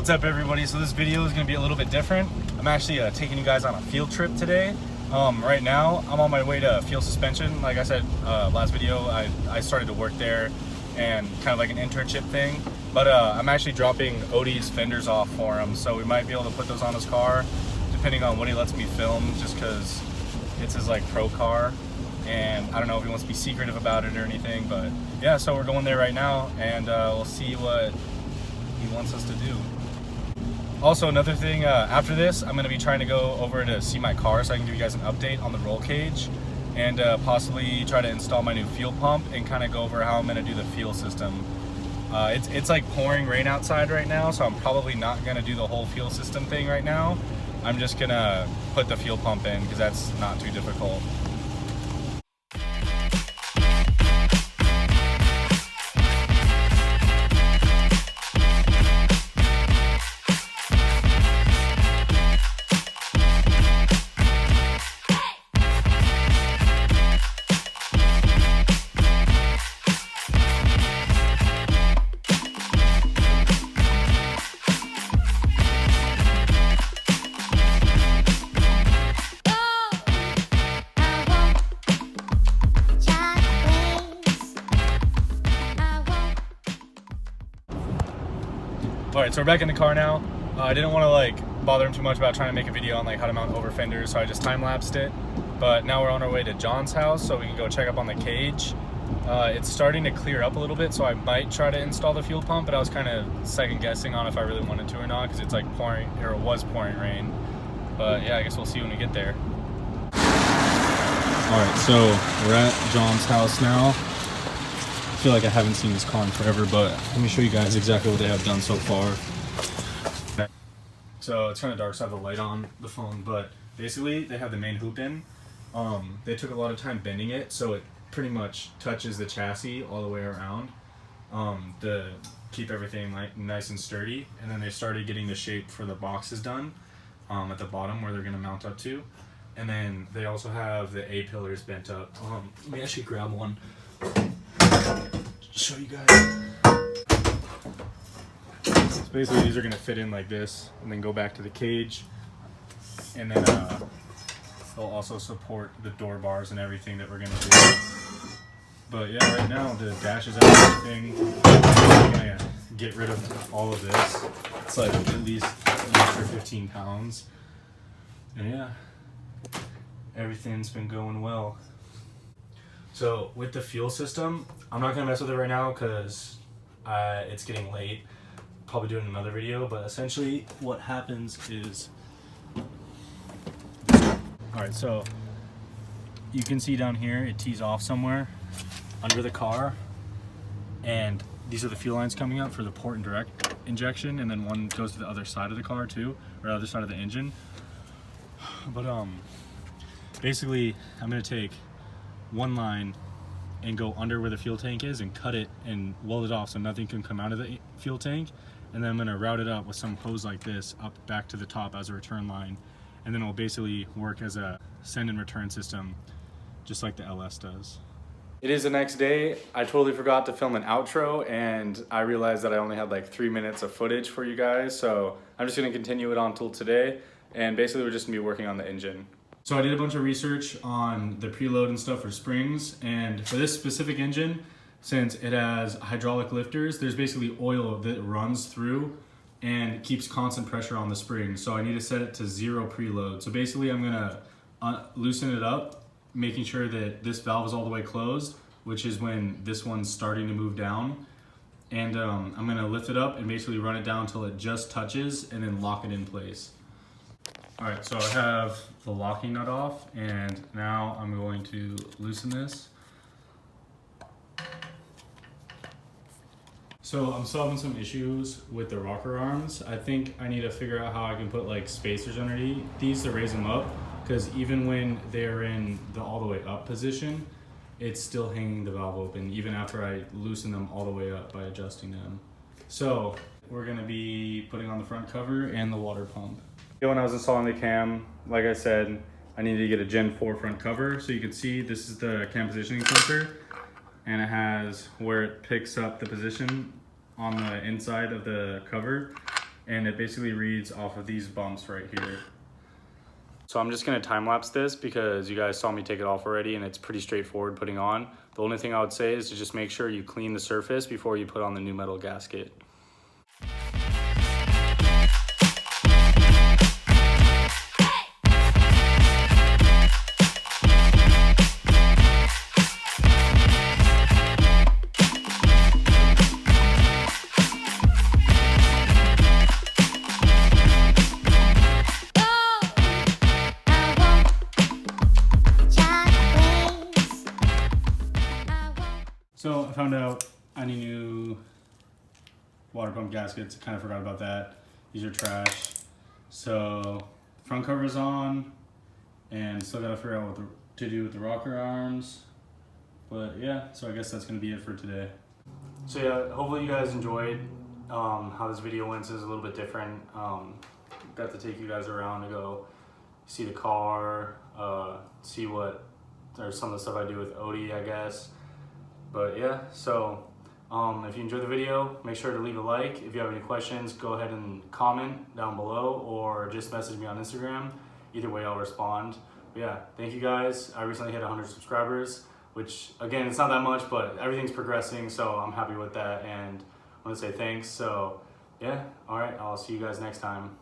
What's up, everybody? So this video is going to be a little bit different. I'm actually taking you guys on a field trip today. Right now I'm on my way to Field Suspension. Like I said last video, I started to work there and kind of like an internship thing, but I'm actually dropping Odi's fenders off for him, so we might be able to put those on his car depending on what he lets me film, just because it's his like pro car, and I don't know if he wants to be secretive about it or anything. But yeah, so we're going there right now, and we'll see what he wants us to do. Also, another thing, after this, I'm going to be trying to go over to see my car so I can give you guys an update on the roll cage, and possibly try to install my new fuel pump and kind of go over how I'm going to do the fuel system. It's like pouring rain outside right now, so I'm probably not going to do the whole fuel system thing right now. I'm just going to put the fuel pump in because that's not too difficult. Alright, so we're back in the car now. I didn't want to like bother him too much about trying to make a video on like how to mount over fenders, so I just time-lapsed it. But now we're on our way to John's house so we can go check up on the cage. It's starting to clear up a little bit, so I might try to install the fuel pump, but I was kind of second-guessing on if I really wanted to or not, because it's like pouring, or it was pouring rain. But yeah, I guess we'll see when we get there. Alright, so we're at John's house now. I feel like I haven't seen this car in forever, but let me show you guys exactly what they have done so far. So it's kind of dark, so I have the light on the phone, but basically they have the main hoop in. They took a lot of time bending it, so it pretty much touches the chassis all the way around to keep everything like nice and sturdy. And then they started getting the shape for the boxes done at the bottom where they're going to mount up to. And then they also have the A-pillars bent up. Let me actually grab one. Show you guys. So basically these are going to fit in like this and then go back to the cage, and then they'll also support the door bars and everything that we're going to do. But yeah, right now the dash is out of everything. I'm going to get rid of all of this. It's like at least an extra 15 pounds. And yeah, everything's been going well. So with the fuel system, I'm not going to mess with it right now because it's getting late. Probably doing another video, but essentially what happens is... Alright, so you can see down here it tees off somewhere under the car, and these are the fuel lines coming out for the port and direct injection, and then one goes to the other side of the car too, or the other side of the engine. But basically I'm going to take one line and go under where the fuel tank is and cut it and weld it off so nothing can come out of the fuel tank, and then I'm going to route it up with some hose like this up back to the top as a return line, and then it will basically work as a send and return system just like the LS does. It is the next day. I totally forgot to film an outro, and I realized that I only had like 3 minutes of footage for you guys, so I'm just going to continue it on till today, and basically we're just going to be working on the engine. So I did a bunch of research on the preload and stuff for springs, and for this specific engine, since it has hydraulic lifters, there's basically oil that runs through and keeps constant pressure on the spring. So I need to set it to 0 preload. So basically I'm gonna loosen it up, making sure that this valve is all the way closed, which is when this one's starting to move down. And I'm gonna lift it up and basically run it down until it just touches and then lock it in place. Alright, so I have the locking nut off, and now I'm going to loosen this. So I'm still having some issues with the rocker arms. I think I need to figure out how I can put like spacers underneath these to raise them up, because even when they're in the all the way up position, it's still hanging the valve open even after I loosen them all the way up by adjusting them. So we're gonna be putting on the front cover and the water pump. When I was installing the cam, like I said, I needed to get a Gen 4 front cover. So you can see this is the cam positioning sensor, and it has where it picks up the position on the inside of the cover, and it basically reads off of these bumps right here. So I'm just gonna time lapse this because you guys saw me take it off already and it's pretty straightforward putting on. The only thing I would say is to just make sure you clean the surface before you put on the new metal gasket. So I found out I need new water pump gaskets. Kind of forgot about that. These are trash. So front cover is on, and still gotta figure out what to do with the rocker arms. But yeah, so I guess that's gonna be it for today. So yeah, hopefully you guys enjoyed how this video went. It's a little bit different. Got to take you guys around to go see the car, see what, or some of the stuff I do with Odi, I guess. But yeah, so if you enjoyed the video, make sure to leave a like. If you have any questions, go ahead and comment down below or just message me on Instagram. Either way, I'll respond. But yeah, thank you guys. I recently hit 100 subscribers, which again, it's not that much, but everything's progressing, so I'm happy with that and I want to say thanks. So yeah, all right, I'll see you guys next time.